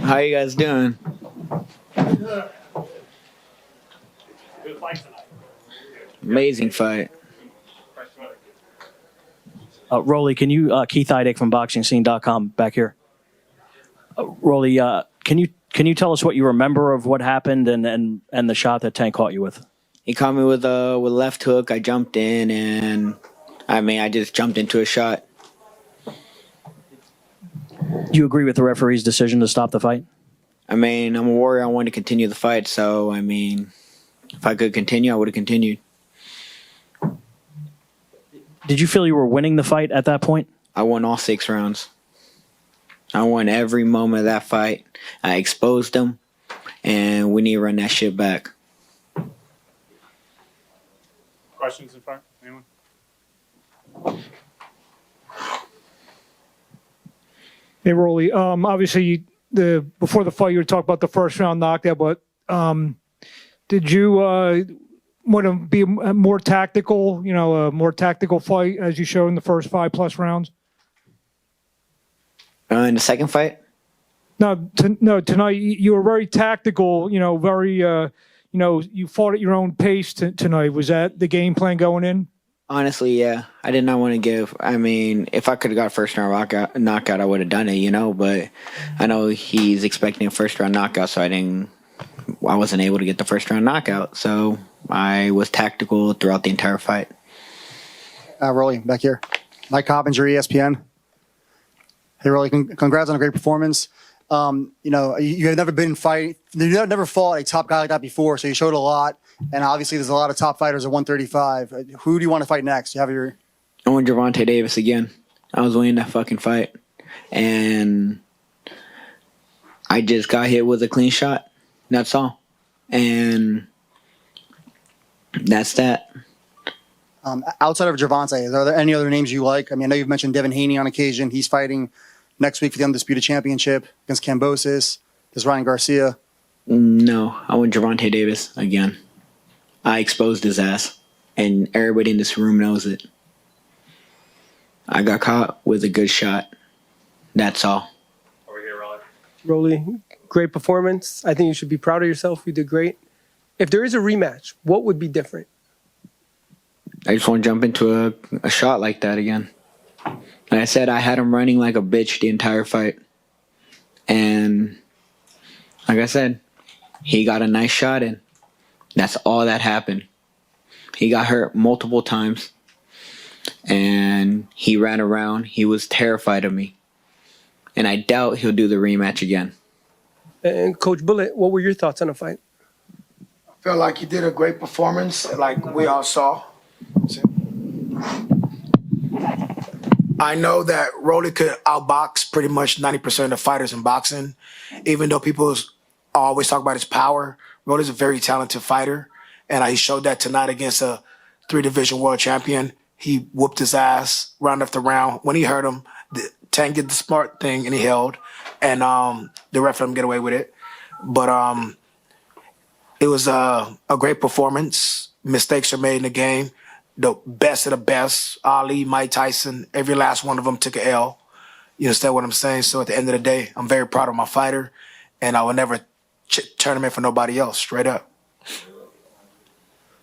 How you guys doing? Amazing fight. Rolly, can you, Keith Idek from BoxingScene.com back here. Rolly, can you tell us what you remember of what happened and the shot that Tank caught you with? He caught me with a left hook. I jumped in, and I just jumped into a shot. Do you agree with the referee's decision to stop the fight? I'm a warrior. I want to continue the fight, so if I could continue, I would have continued. Did you feel you were winning the fight at that point? I won all 6 rounds. I won every moment of that fight. I exposed him, and we need to run that shit back. Questions in front? Anyone? Hey, Rolly. Obviously, before the fight, you were talking about the first round knockout, but did you want to be a more tactical, a more tactical fight as you showed in the first 5+ rounds? In the second fight? No, tonight you were very tactical. Very, you fought at your own pace tonight. Was that the game plan going in? Honestly, yeah. I did not want to give. If I could have got first round knockout, I would have done it, But I know he's expecting a first round knockout, so I wasn't able to get the first round knockout. So I was tactical throughout the entire fight. Rolly, back here. Mike Coppinger, ESPN. Hey, Rolly, congrats on a great performance. You have never been in fight. You've never fought a top guy like that before, so you showed a lot. And obviously, there's a lot of top fighters at 135. Who do you want to fight next? I want Gervonta Davis again. I was winning that fucking fight, and I just got hit with a clean shot. That's all, and that's that. Outside of Gervonta, are there any other names you like? I know you've mentioned Devin Haney on occasion. He's fighting next week for the Undisputed Championship against Kambosos. There's Ryan Garcia. No, I want Gervonta Davis again. I exposed his ass, and everybody in this room knows it. I got caught with a good shot. That's all. Over here, Rolly. Rolly, great performance. I think you should be proud of yourself. You did great. If there is a rematch, what would be different? I just want to jump into a shot like that again. Like I said, I had him running like a bitch the entire fight. And like I said, he got a nice shot in. That's all that happened. He got hurt multiple times. And he ran around. He was terrified of me. And I doubt he'll do the rematch again. And Coach Bullet, what were your thoughts on the fight? I felt like he did a great performance, like we all saw. I know that Rolly could outbox pretty much 90% of the fighters in boxing. Even though people always talk about his power, Rolly's a very talented fighter. And he showed that tonight against a 3-division world champion. He whooped his ass round after round. When he hurt him, Tank did the smart thing and he held. And the ref let him get away with it. But it was a great performance. Mistakes are made in the game. The best of the best, Ali, Mike Tyson, every last one of them took an L. You understand what I'm saying? So at the end of the day, I'm very proud of my fighter, and I will never turn him in for nobody else, straight up.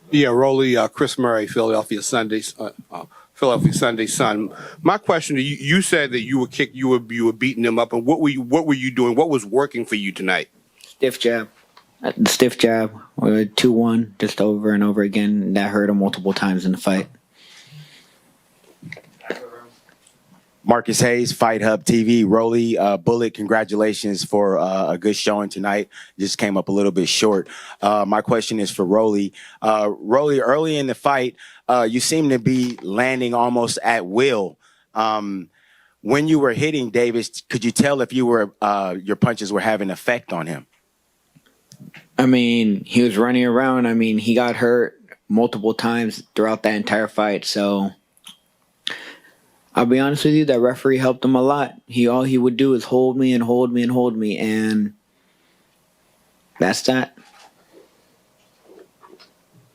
Yeah, Rolly, Chris Murray, Philadelphia Sunday Sun. My question to you: you said that you were beating him up, and what were you doing? What was working for you tonight? Stiff jab. The stiff jab, 2-1, just over and over again. That hurt him multiple times in the fight. Marcus Hayes, Fight Hub TV. Rolly, Bullet, congratulations for a good showing tonight. Just came up a little bit short. My question is for Rolly. Rolly, early in the fight, you seem to be landing almost at will. When you were hitting Davis, could you tell if your punches were having effect on him? He was running around. He got hurt multiple times throughout that entire fight. So I'll be honest with you, that referee helped him a lot. All he would do is hold me and hold me and hold me. And that's that.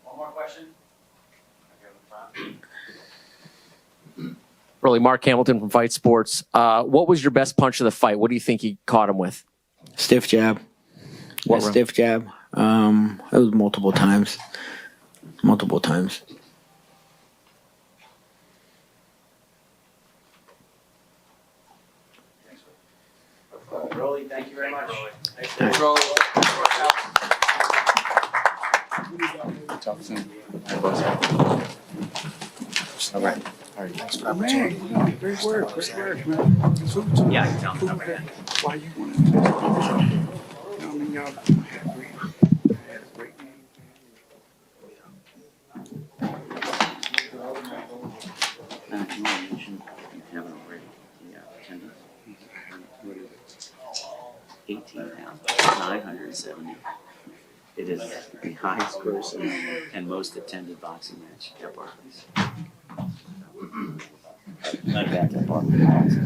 One more question. Really, Mark Hamilton from Fight Sports. What was your best punch of the fight? What do you think you caught him with? Stiff jab. What A round? stiff jab. It was multiple times. Multiple times. Rolly, thank you very much. Talk soon. All right. All right. Thanks for the opportunity. Great work. Yeah, I can tell. Okay. Why you want to? I mean, y'all had a great game. If you want to mention, if you haven't already, the attendance. What is it? 18,970. It is the highest grossing and most attended boxing match at Barclays. Not back at Barclays.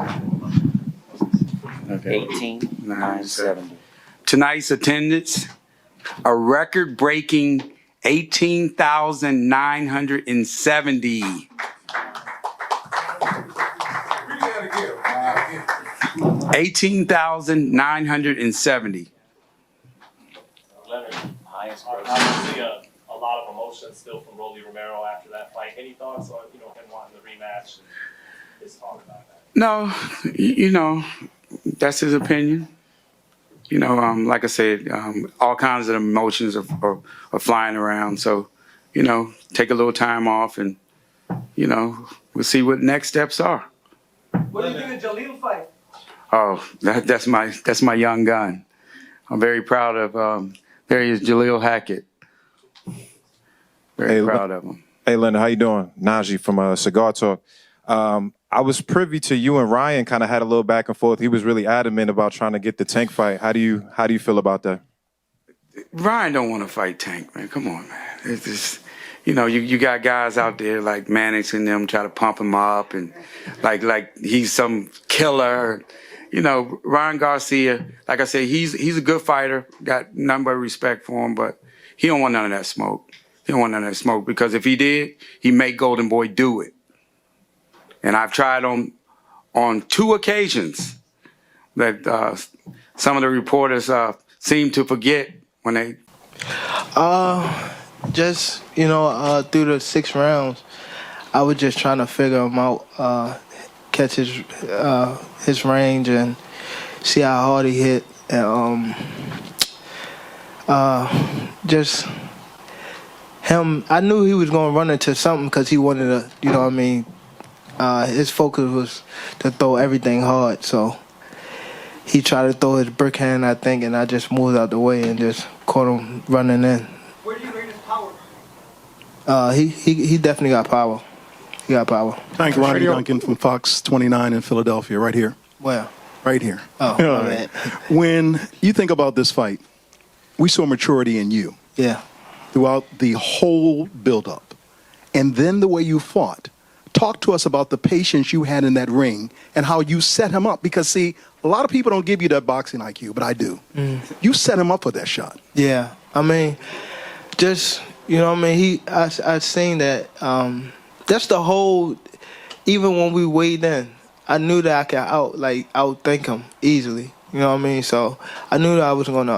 Okay. 18,970. Tonight's attendance, a record-breaking 18,970. 18,970. Leonard, Highest obviously a lot of emotion still from Rolando Romero after that fight. Any thoughts on him wanting the rematch and his talk about that? No, that's his opinion. Like I said, all kinds of emotions are flying around. So, take a little time off and, we'll see what next steps are. What do you think of Jaleel fight? Oh, that's my young gun. I'm very proud of there he is, Jaleel Hackett. Very proud of him. Hey, Leonard, how you doing? Najee from Cigar Talk. I was privy to you and Ryan kind of had a little back and forth. He was really adamant about trying to get the Tank fight. How do you feel about that? Ryan don't want to fight Tank, man. Come on, man. It's just, you got guys out there like Mannix and them try to pump him up and like he's some killer. Ryan Garcia, like I said, he's a good fighter. Got nothing but respect for him, but he don't want none of that smoke. He don't want none of that smoke because if he did, he'd make Golden Boy do it. And I've tried on 2 occasions that some of the reporters seem to forget when they. Just through the 6 rounds, I was just trying to figure him out, catch his range and see how hard he hit, and just him. I knew he was going to run into something because he wanted to, his focus was to throw everything hard, so he tried to throw his brick hand, I think, and I just moved out the way and just caught him running in. Where do you rate his power? He definitely got power. He got power. Thank you, Ronnie Duncan from Fox 29 in Philadelphia, right here. Where? Right here. Oh, my bad. When you think about this fight, we saw maturity in you. Yeah. Throughout the whole build-up. And then the way you fought. Talk to us about the patience you had in that ring and how you set him up. Because, see, a lot of people don't give you that boxing IQ, but I do. You set him up for that shot. Yeah. Just, I seen that. That's the whole, even when we weighed in, I knew that I could outthink him easily. You know what I mean? So I knew that I was going to,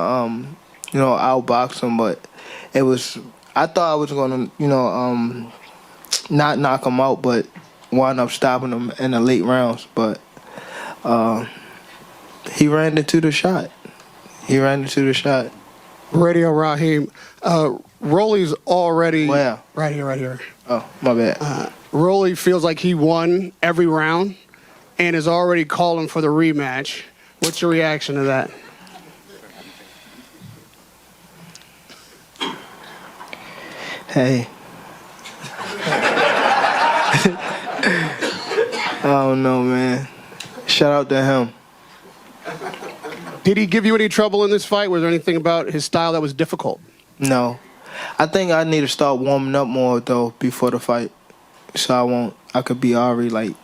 outbox him, but I thought I was going to, not knock him out, but wind up stopping him in the late rounds. But he ran into the shot. Radio Raheem. Rolly's already Where? right here. Oh, my bad. Rolly feels like he won every round and is already calling for the rematch. What's your reaction to that? Hey. I don't know, man. Shout out to him. Did he give you any trouble in this fight? Was there anything about his style that was difficult? No. I think I need to start warming up more, though, before the fight. So I could be already,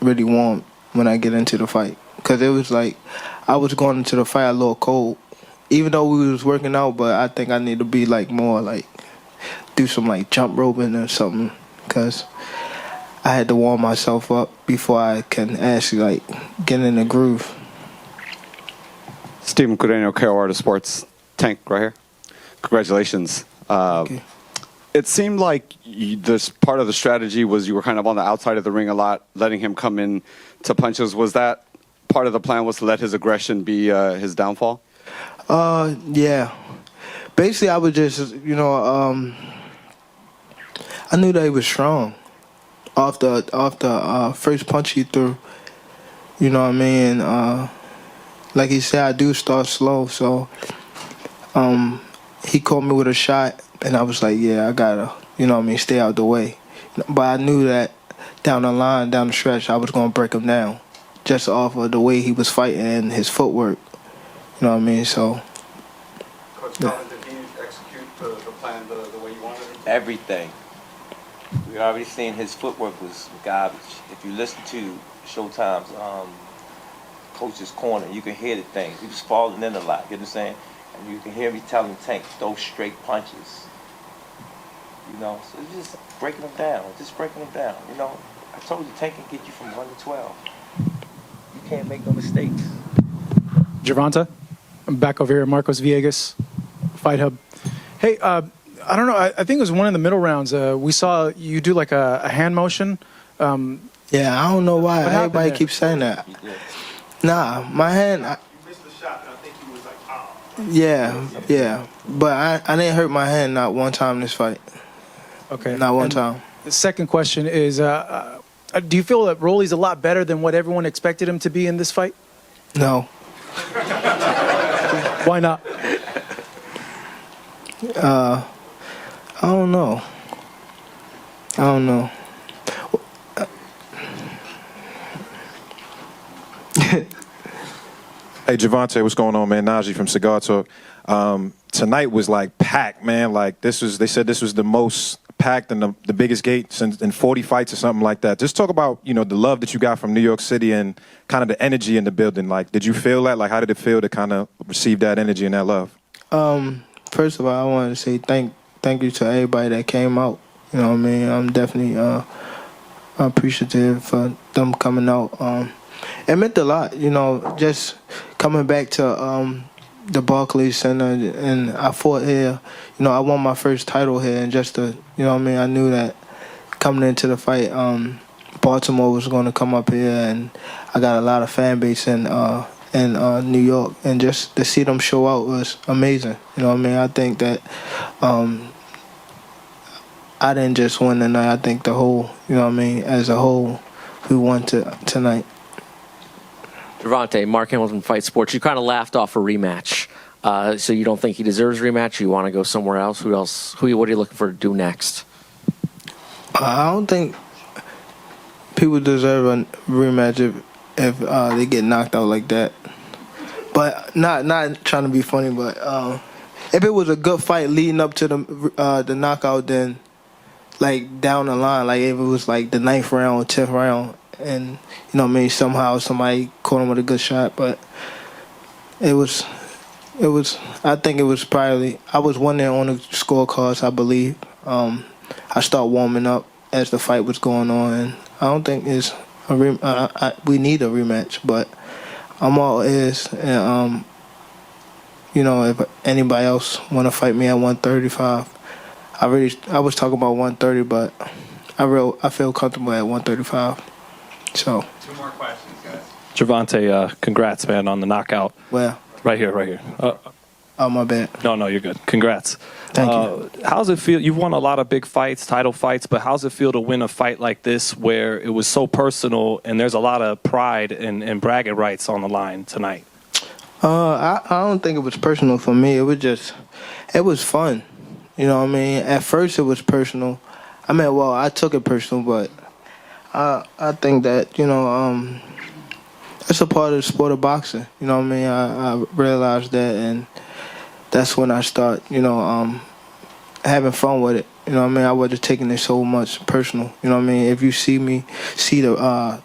really warm when I get into the fight. Because it was I was going into the fight a little cold. Even though we was working out, but I think I need to be, more, do some, jump roping or something. Because I had to warm myself up before I can actually, get in the groove. Stephen Cureno, KO Artist Sports. Tank, right here. Congratulations. It seemed like this part of the strategy was you were kind of on the outside of the ring a lot, letting him come in to punches. Was that part of the plan, was to let his aggression be his downfall? Yeah. Basically, I was just, I knew that he was strong off the first punch he threw. You know what I mean? Like he said, I do start slow, so he caught me with a shot, and I was like, yeah, I gotta, stay out the way. But I knew that down the line, down the stretch, I was gonna break him down, just off of the way he was fighting and his footwork. You know what I mean? So. Coach Collins, did he execute the plan the way you wanted him? Everything. We already seen his footwork was garbage. If you listen to ShowTime's coach's corner, you can hear the things. He was falling in a lot, you understand? And you can hear me telling Tank, those straight punches. So it's just breaking them down, I told you, Tank can get you from 1 to 12. You can't make no mistakes. Gervonta, I'm back over here at Marcos Villegas, Fight Hub. Hey, I don't know, I think it was one of the middle rounds. We saw you do like a hand motion. Yeah, I don't know why everybody keeps saying that. Nah, my hand. You missed the shot, and I think he was like, oh. Yeah. But I didn't hurt my hand not one time in this fight. Okay. Not one time. The second question is, do you feel that Rolly's a lot better than what everyone expected him to be in this fight? No. Why not? I don't know. Hey, Gervonta, what's going on, man? Najee from Cigar Talk. Tonight was like packed, man. Like they said this was the most packed and the biggest gate since in 40 fights or something like that. Just talk about, the love that you got from New York City and kind of the energy in the building. Like, did you feel that? Like, how did it feel to kind of receive that energy and that love? First of all, I wanted to say thank you to everybody that came out. You know what I mean? I'm definitely appreciative for them coming out. It meant a lot, just coming back to the Barclays Center, and I fought here. I won my first title here, and just to, I knew that coming into the fight, Baltimore was going to come up here, and I got a lot of fan base in New York, and just to see them show out was amazing. I think that I didn't just win tonight. I think the whole, as a whole, we won tonight. Gervonta, Mark Hamilton, Fight Sports. You kind of laughed off a rematch. So you don't think he deserves a rematch? You want to go somewhere else? Who else? What are you looking for to do next? I don't think people deserve a rematch if they get knocked out like that. But not trying to be funny, but if it was a good fight leading up to the knockout, then like down the line, like if it was like the 9th round, 10th round, and somehow somebody caught him with a good shot, but it was. I think it was probably. I was one there on the scorecards, I believe. I started warming up as the fight was going on, and I don't think it's we need a rematch, but I'm all ears, and if anybody else want to fight me at 135, I was talking about 130, but I feel comfortable at 135. So. 2 more questions, guys. Gervonta, congrats, man, on the knockout. Where? Right here. Oh, my bad. No, you're good. Congrats. Thank you. How's it feel? You've won a lot of big fights, title fights, but how's it feel to win a fight like this where it was so personal and there's a lot of pride and bragging rights on the line tonight? I don't think it was personal for me. It was fun. You know what I mean? At first it was personal. I took it personal, but I think that, it's a part of the sport of boxing. You know what I mean? I realized that, and that's when I start, having fun with it. You know what I mean? I wasn't taking it so much personal. You know what I mean? If you see the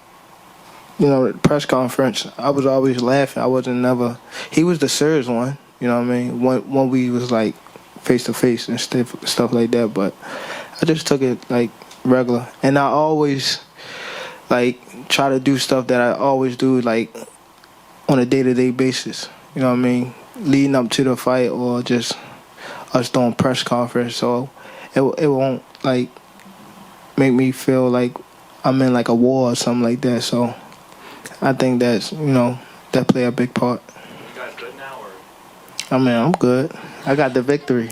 the press conference, I was always laughing. I wasn't never. He was the serious one. You know what I mean? When we was like face to face and stuff like that. But I just took it like regular, and I always try to do stuff that I always do like on a day-to-day basis. you know what I mean, leading up to the fight or just us doing press conference. So it won't like make me feel like I'm in like a war or something like that. So I think that's, that play a big part. You guys good now, or? I mean, I'm good. I got the victory.